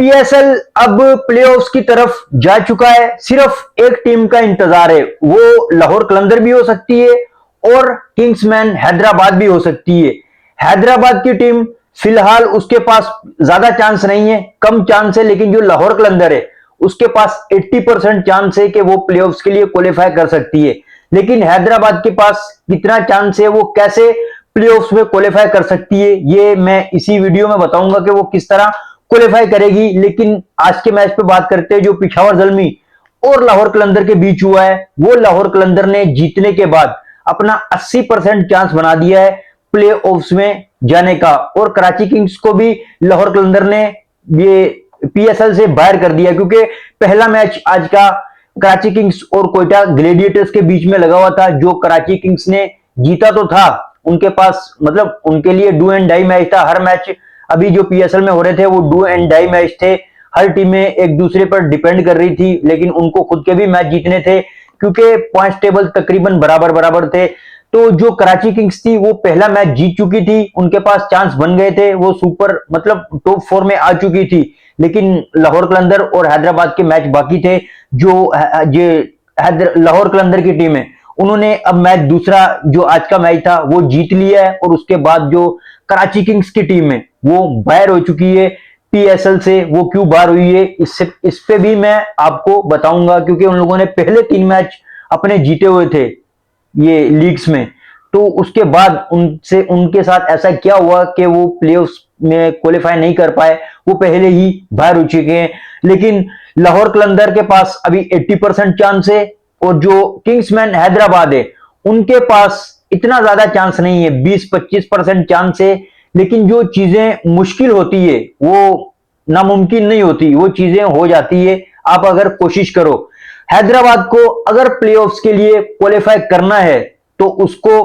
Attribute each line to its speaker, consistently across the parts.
Speaker 1: PSL अब playoffs की तरफ जा चुका है। सिर्फ एक टीम का इंतजार है, वो लाहौर कलंदर भी हो सकती है और किंग्समैन हैदराबाद भी हो सकती है। हैदराबाद की टीम फिलहाल उसके पास ज्यादा चांस नहीं है, कम चांस है, लेकिन जो लाहौर कलंदर है उसके पास 80% चांस है कि वो प्लेऑफ्स के लिए क्वालिफाई कर सकती है। लेकिन हैदराबाद के पास कितना चांस है, वो कैसे प्लेऑफ्स में क्वालिफाई कर सकती है, ये मैं इसी वीडियो में बताऊंगा कि वो किस तरह क्वालिफाई करेगी। लेकिन आज के मैच पे बात करते हैं जो पिशावर ज़ल्मी और लाहौर कलंदर के बीच हुआ है। वो लाहौर कलंदर ने जीतने के बाद अपना 80% चांस बना दिया है प्ले ऑफ्स में जाने का, और कराची किंग्स को भी लाहौर कलंदर ने ये पीएसएल से बाहर कर दिया, क्योंकि पहला मैच आज का कराची किंग्स और कोयटा ग्लेडिएटर्स के बीच में लगा हुआ था, जो कराची किंग्स ने जीता तो था। उनके पास मतलब उनके लिए डू एंड डाई मैच था। हर मैच अभी जो पीएसएल में हो रहे थे वो डू एंड डाई मैच थे। हर टीमें एक दूसरे पर डिपेंड कर रही थी, लेकिन उनको खुद के भी मैच जीतने थे क्योंकि पॉइंट टेबल तकरीबन बराबर बराबर थे। तो जो कराची किंग्स थी वो पहला मैच जीत चुकी थी, उनके पास चांस बन गए थे, वो सुपर मतलब टॉप 4 में आ चुकी थी। लेकिन लाहौर कलंदर और हैदराबाद के मैच बाकी थे। जो लाहौर कलंदर की टीम है उन्होंने अब मैच दूसरा जो आज का मैच था वो जीत लिया है, और उसके बाद जो कराची किंग्स की टीम है वो बाहर हो चुकी है पीएसएल से। वो क्यों बाहर हुई है इस पे भी मैं आपको बताऊंगा, क्योंकि उन लोगों ने पहले 3 मैच अपने जीते हुए थे ये लीग्स में। तो उसके बाद उनसे उनके साथ ऐसा क्या हुआ कि वो प्लेऑफ्स में क्वालिफाई नहीं कर पाए, वो पहले ही बाहर हो चुके हैं। लेकिन लाहौर कलंदर के पास अभी 80% चांस है, और जो किंग्समैन हैदराबाद है उनके पास इतना ज्यादा चांस नहीं है, 20-25% चांस है। लेकिन जो चीजें मुश्किल होती है वो नामुमकिन नहीं होती, वो चीजें हो जाती है आप अगर कोशिश करो। हैदराबाद को अगर प्लेऑफ्स के लिए क्वालिफाई करना है तो उसको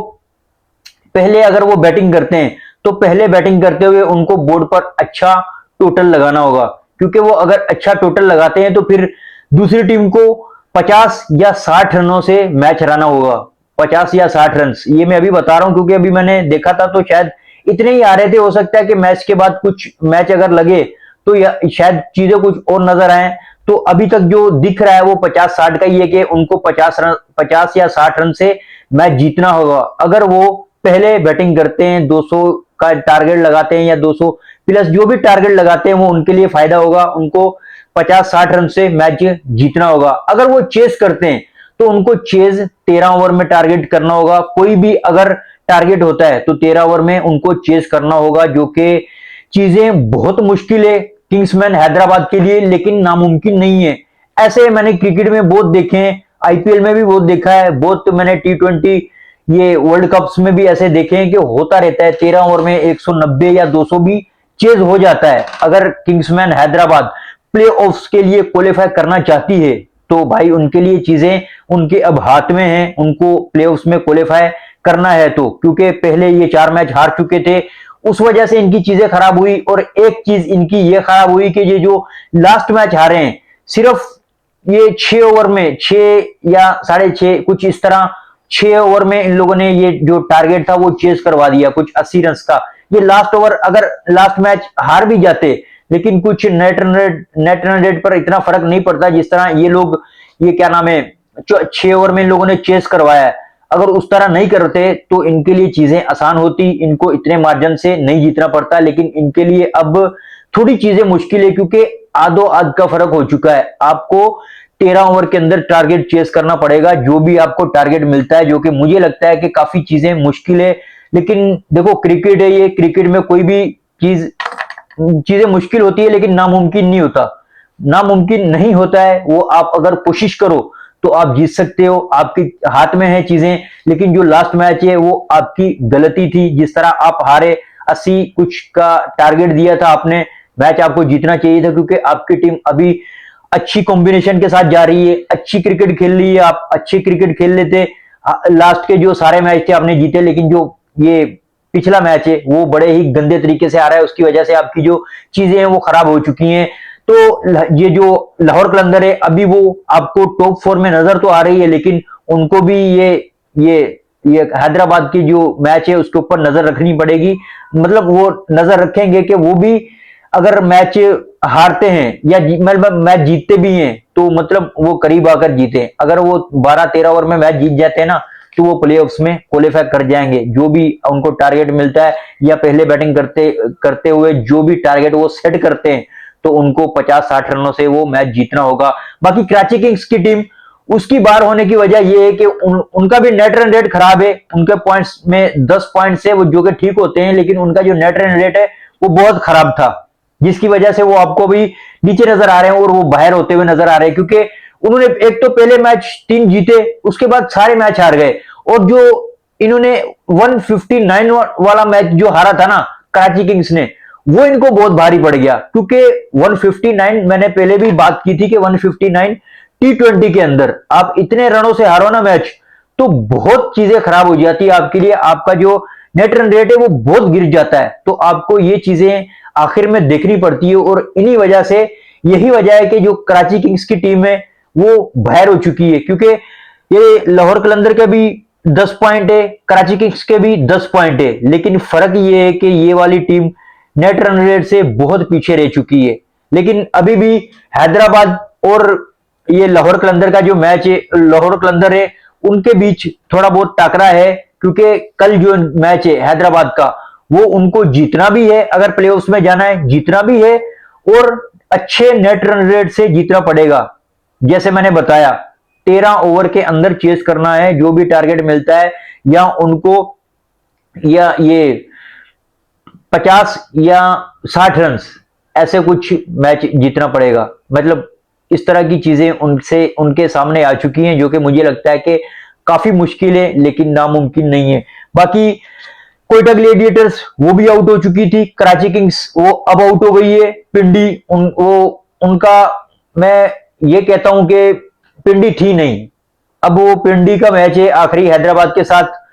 Speaker 1: पहले अगर वो बैटिंग करते हैं तो पहले बैटिंग करते हुए उनको बोर्ड पर अच्छा टोटल लगाना होगा, क्योंकि वो अगर अच्छा टोटल लगाते हैं तो फिर दूसरी टीम को 50 या 60 रनों से मैच हराना होगा। 50 या 60 रन, ये मैं अभी बता रहा हूं क्योंकि अभी मैंने देखा था तो शायद इतने ही आ रहे थे। हो सकता है कि मैच के बाद कुछ मैच अगर लगे तो शायद चीजें कुछ और नजर आए। तो अभी तक जो दिख रहा है वो 50-60 का ही है कि उनको 50 या 60 रन से मैच जीतना होगा। अगर वो पहले बैटिंग करते हैं, 200 का टारगेट लगाते हैं या 200 प्लस जो भी टारगेट लगाते हैं वो उनके लिए फायदा होगा। उनको 50-60 रन से मैच जीतना होगा। अगर वो चेस करते हैं तो उनको चेस 13 ओवर में टारगेट करना होगा। कोई भी अगर टारगेट होता है तो 13 ओवर में उनको चेस करना होगा, जो कि चीजें बहुत मुश्किल है किंग्समैन हैदराबाद के लिए, लेकिन नामुमकिन नहीं है। ऐसे मैंने क्रिकेट में बहुत देखे हैं, आईपीएल में भी बहुत देखा है, बहुत मैंने T20 ये वर्ल्ड कप्स में भी ऐसे देखे हैं कि होता रहता है। 13 ओवर में 190 या 200 भी चेज हो जाता है। अगर किंग्समैन हैदराबाद प्ले ऑफ्स के लिए क्वालिफाई करना चाहती है तो भाई उनके लिए चीजें उनके अब हाथ में हैं, उनको प्ले ऑफ्स में क्वालिफाई करना है। तो क्योंकि पहले ये 4 मैच हार चुके थे, उस वजह से इनकी चीजें खराब हुई। और एक चीज इनकी ये खराब हुई कि ये जो लास्ट मैच हारे हैं सिर्फ ये 6 ओवर में 6 या 6.5 कुछ इस तरह 6 ओवर में इन लोगों ने ये जो टारगेट था वो चेस करवा दिया, कुछ 80 रन का। ये लास्ट ओवर अगर लास्ट मैच हार भी जाते लेकिन कुछ नेट रन रेट पर इतना फर्क नहीं पड़ता जिस तरह ये लोग ये क्या नाम है 6 ओवर में इन लोगों ने चेस करवाया है। अगर उस तरह नहीं करते तो इनके लिए चीजें आसान होती, इनको इतने मार्जिन से नहीं जीतना पड़ता। लेकिन इनके लिए अब थोड़ी चीजें मुश्किल है, क्योंकि आधो आध का फर्क हो चुका है। आपको 13 ओवर के अंदर टारगेट चेस करना पड़ेगा, जो भी आपको टारगेट मिलता है, जो कि मुझे लगता है कि काफी चीजें मुश्किल है। लेकिन देखो क्रिकेट है, ये क्रिकेट में कोई भी चीजें मुश्किल होती है लेकिन नामुमकिन नहीं होता, नामुमकिन नहीं होता है। वो आप अगर कोशिश करो तो आप जीत सकते हो, आपके हाथ में है चीजें। लेकिन जो लास्ट मैच है वो आपकी गलती थी, जिस तरह आप हारे, 80 कुछ का टारगेट दिया था आपने, मैच आपको जीतना चाहिए था, क्योंकि आपकी टीम अभी अच्छी कॉम्बिनेशन के साथ जा रही है, अच्छी क्रिकेट खेल रही है। आप अच्छी क्रिकेट खेल लेते, लास्ट के जो सारे मैच थे आपने जीते, लेकिन जो ये पिछला मैच है वो बड़े ही गंदे तरीके से आ रहा है, उसकी वजह से आपकी जो चीजें हैं वो खराब हो चुकी हैं। तो ये जो लाहौर कलंदर है अभी वो आपको टॉप 4 में नजर तो आ रही है, लेकिन उनको भी ये ये हैदराबाद की जो मैच है उसके ऊपर नजर रखनी पड़ेगी। मतलब वो नजर रखेंगे कि वो भी अगर मैच हारते हैं या मतलब मैच जीतते भी हैं तो मतलब वो करीब आकर जीते। अगर वो 12-13 ओवर में मैच जीत जाते हैं ना तो वो प्लेऑफ्स में क्वालिफाई कर जाएंगे, जो भी उनको टारगेट मिलता है या पहले बैटिंग करते करते हुए जो भी टारगेट वो सेट करते हैं तो उनको 50-60 रनों से वो मैच जीतना होगा। बाकी कराची किंग्स की टीम, उसकी बाहर होने की वजह यह है कि उनका भी नेट रन रेट खराब है। उनके पॉइंट्स में 10 पॉइंट्स है वो जो कि ठीक होते हैं, लेकिन उनका जो नेट रन रेट है वो बहुत खराब था, जिसकी वजह से वो आपको भी नीचे नजर आ रहे हैं और वो बाहर होते हुए नजर आ रहे हैं। क्योंकि उन्होंने एक तो पहले मैच 3 जीते, उसके बाद सारे मैच हार गए, और जो इन्होंने 159 वाला मैच जो हारा था ना कराची किंग्स ने, वो इनको बहुत भारी पड़ गया। क्योंकि 159, मैंने पहले भी बात की थी कि 159 T20 के अंदर आप इतने रनों से हारो ना मैच तो बहुत चीजें खराब हो जाती है आपके लिए। आपका जो नेट रन रेट है वो बहुत गिर जाता है, तो आपको ये चीजें आखिर में देखनी पड़ती है। और इन्हीं वजह से, यही वजह है कि जो कराची किंग्स की टीम है वो बाहर हो चुकी है। क्योंकि ये लाहौर कलंदर के भी 10 पॉइंट है, कराची किंग्स के भी 10 पॉइंट है, लेकिन फर्क ये है कि ये वाली टीम नेट रन रेट से बहुत पीछे रह चुकी है। लेकिन अभी भी हैदराबाद और ये लाहौर कलंदर का जो मैच है, लाहौर कलंदर है, उनके बीच थोड़ा बहुत टकरा है। क्योंकि कल जो मैच है हैदराबाद का, वो उनको जीतना भी है, अगर प्लेऑफ्स में जाना है जीतना भी है, और अच्छे नेट रन रेट से जीतना पड़ेगा। जैसे मैंने बताया 13 ओवर के अंदर चेस करना है, जो भी टारगेट मिलता है, या उनको या ये 50 या 60 रन ऐसे कुछ मैच जीतना पड़ेगा। मतलब इस तरह की चीजें उनसे उनके सामने आ चुकी हैं, जो कि मुझे लगता है कि काफी मुश्किल है लेकिन नामुमकिन नहीं है। बाकी कोयटा ग्लेडिएटर्स वो भी आउट हो चुकी थी, कराची किंग्स वो अब आउट हो गई है। पिंडी उनका मैं ये कहता हूं कि पिंडी थी नहीं, अब वो पिंडी का मैच है आखिरी हैदराबाद के साथ।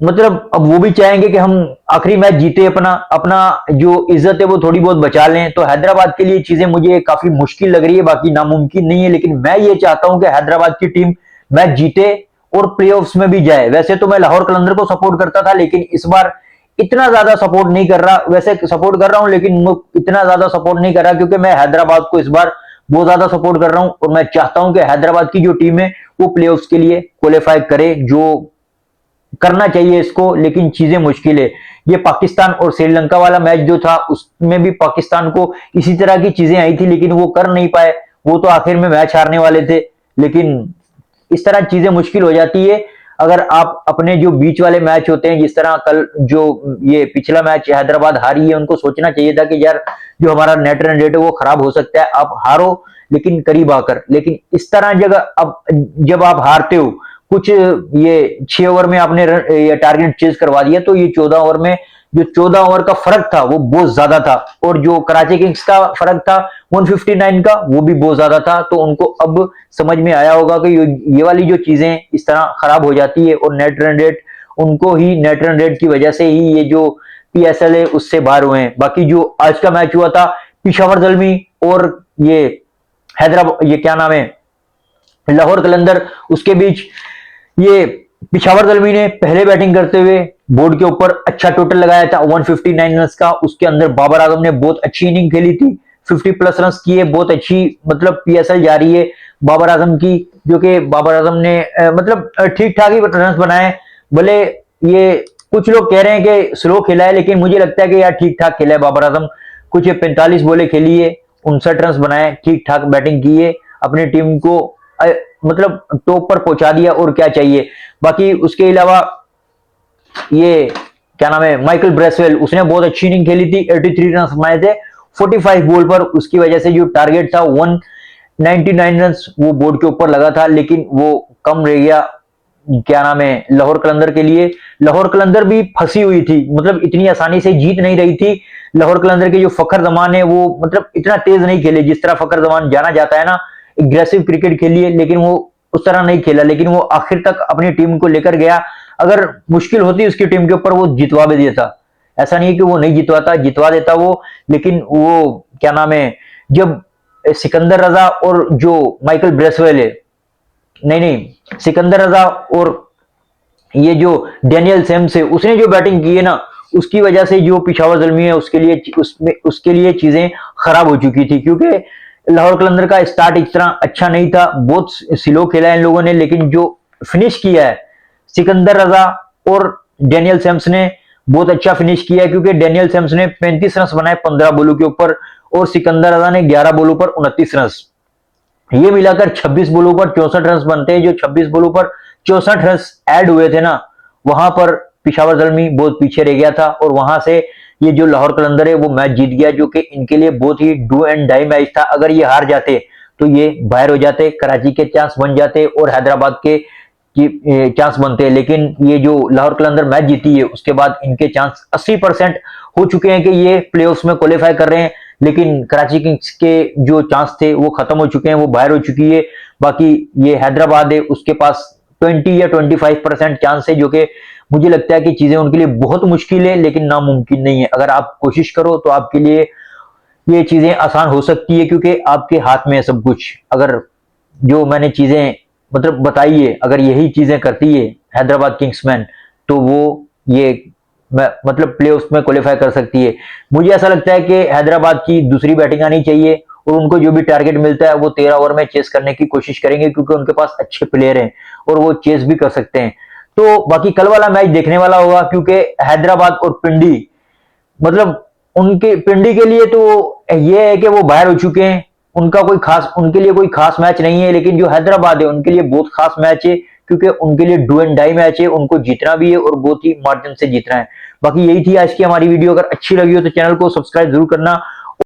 Speaker 1: मतलब अब वो भी चाहेंगे कि हम आखिरी मैच जीते, अपना अपना जो इज्जत है वो थोड़ी बहुत बचा लें। तो हैदराबाद के लिए चीजें मुझे काफी मुश्किल लग रही है, बाकी नामुमकिन नहीं है, लेकिन मैं ये चाहता हूं कि हैदराबाद की टीम मैच जीते और प्लेऑफ्स में भी जाए। वैसे तो मैं लाहौर कलंदर को सपोर्ट करता था, लेकिन इस बार इतना ज्यादा सपोर्ट नहीं कर रहा। वैसे सपोर्ट कर रहा हूं लेकिन इतना ज्यादा सपोर्ट नहीं कर रहा, क्योंकि मैं हैदराबाद को इस बार बहुत ज्यादा सपोर्ट कर रहा हूं और मैं चाहता हूं कि हैदराबाद की जो टीम है वो प्लेऑफ्स के लिए क्वालिफाई करे, जो करना चाहिए इसको। लेकिन चीजें मुश्किल है। ये पाकिस्तान और श्रीलंका वाला मैच जो था उसमें भी पाकिस्तान को इसी तरह की चीजें आई थी, लेकिन वो कर नहीं पाए, वो तो आखिर में मैच हारने वाले थे। लेकिन इस तरह चीजें मुश्किल हो जाती है अगर आप अपने जो बीच वाले मैच होते हैं, जिस तरह कल जो ये पिछला मैच हैदराबाद हारी है, उनको सोचना चाहिए था कि यार जो हमारा नेट रन रेट है वो खराब हो सकता है, आप हारो लेकिन करीब आकर। लेकिन इस तरह जगह अब जब आप हारते हो, कुछ ये 6 ओवर में आपने ये टारगेट चेज करवा दिया, तो ये 14 ओवर में जो 14 ओवर का फर्क था वो बहुत ज्यादा था, और जो कराची किंग्स का फर्क था 159 का वो भी बहुत ज्यादा था। तो उनको अब समझ में आया होगा कि ये वाली जो चीजें इस तरह खराब हो जाती है, और नेट रन रेट, उनको ही नेट रन रेट की वजह से ही ये जो पीएसएल है उससे बाहर हुए हैं। बाकी जो आज का मैच हुआ था पिशावर ज़ल्मी और ये हैदराबाद, ये क्या नाम है, लाहौर कलंदर, उसके बीच ये पिशावर ज़ल्मी ने पहले बैटिंग करते हुए बोर्ड के ऊपर अच्छा टोटल लगाया था 159 रन का। उसके अंदर बाबर आजम ने बहुत अच्छी इनिंग खेली थी, 50 प्लस रन किए, बहुत अच्छी मतलब पीएसएल जा रही है बाबर आजम की, जो कि बाबर आजम ने मतलब ठीक ठाक ही रन बनाए। भले ये कुछ लोग कह रहे हैं कि स्लो खेला है, लेकिन मुझे लगता है कि यार ठीक ठाक खेला है बाबर आजम। कुछ 45 बॉलें खेली है, 59 रन बनाए, ठीक ठाक बैटिंग की है, अपनी टीम को मतलब टॉप पर पहुंचा दिया, और क्या चाहिए। बाकी उसके अलावा ये क्या नाम है, माइकल ब्रेसवेल, उसने बहुत अच्छी इनिंग खेली थी, 83 रन बनाए थे 45 बॉल पर। उसकी वजह से जो टारगेट था 199 रन वो बोर्ड के ऊपर लगा था, लेकिन वो कम रह गया क्या नाम है लाहौर कलंदर के लिए। लाहौर कलंदर भी फंसी हुई थी, मतलब इतनी आसानी से जीत नहीं रही थी। लाहौर कलंदर के जो फखर जमान है वो मतलब इतना तेज नहीं खेले जिस तरह फखर जमान जाना जाता है ना, एग्रेसिव क्रिकेट खेली है, लेकिन वो उस तरह नहीं खेला। लेकिन वो आखिर तक अपनी टीम को लेकर गया, अगर मुश्किल होती उसकी टीम के ऊपर वो जितवा भी देता। ऐसा नहीं है कि वो नहीं जितवाता, जितवा देता वो। लेकिन वो क्या नाम है, जब सिकंदर रजा और जो माइकल ब्रेसवेल है, नहीं सिकंदर रजा और ये जो डैनियल सेम्स है, उसने जो बैटिंग की है ना, उसकी वजह से जो पिशावर ज़ल्मी है उसके लिए चीजें खराब हो चुकी थी, क्योंकि लाहौर कलंदर का स्टार्ट इतना अच्छा नहीं था, बहुत स्लो खेला इन लोगों ने, लेकिन जो फिनिश किया है सिकंदर रजा और डेनियल सैम्स ने बहुत अच्छा फिनिश किया है, क्योंकि डेनियल सैम्स ने 35 रन बनाए 15 बॉलों के ऊपर और सिकंदर रजा ने 11 बॉलों पर 29 रन। ये मिलाकर 26 बॉलों पर 64 रन बनते हैं। जो 26 बॉलों पर 64 रन ऐड हुए थे ना, वहां पर पिशावर ज़ल्मी बहुत पीछे रह गया था और वहां से ये जो लाहौर कलंदर है वो मैच जीत गया, जो कि इनके लिए बहुत ही डू एंड डाई मैच था। अगर ये हार जाते तो ये बाहर हो जाते, कराची के चांस बन जाते और हैदराबाद के चांस बनते हैं। लेकिन ये जो लाहौर कलंदर मैच जीती है उसके बाद इनके चांस 80% हो चुके हैं कि ये प्लेऑफ्स में क्वालिफाई कर रहे हैं, लेकिन कराची किंग्स के जो चांस थे वो खत्म हो चुके हैं, वो बाहर हो चुकी है। बाकी ये हैदराबाद है, उसके पास 20 या 25% चांस है, जो कि मुझे लगता है कि चीजें उनके लिए बहुत मुश्किल है लेकिन नामुमकिन नहीं है। अगर आप कोशिश करो तो आपके लिए ये चीजें आसान हो सकती है, क्योंकि आपके हाथ में है सब कुछ। अगर जो मैंने चीजें मतलब बताई है, अगर यही चीजें करती है हैदराबाद किंग्समैन, तो वो ये मतलब प्लेऑफ्स में क्वालिफाई कर सकती है। मुझे ऐसा लगता है कि हैदराबाद की दूसरी बैटिंग आनी चाहिए और उनको जो भी टारगेट मिलता है वो 13 ओवर में चेस करने की कोशिश करेंगे, क्योंकि उनके पास अच्छे प्लेयर हैं और वो चेस भी कर सकते हैं। तो बाकी कल वाला मैच देखने वाला होगा, क्योंकि हैदराबाद और पिंडी, मतलब उनके पिंडी के लिए तो ये है कि वो बाहर हो चुके हैं, उनका कोई खास, उनके लिए कोई खास मैच नहीं है। लेकिन जो हैदराबाद है उनके लिए बहुत खास मैच है, क्योंकि उनके लिए डू एंड डाई मैच है, उनको जीतना भी है और बहुत ही मार्जिन से जीतना है। बाकी यही थी आज की हमारी वीडियो। अगर अच्छी लगी हो तो चैनल को सब्सक्राइब जरूर करना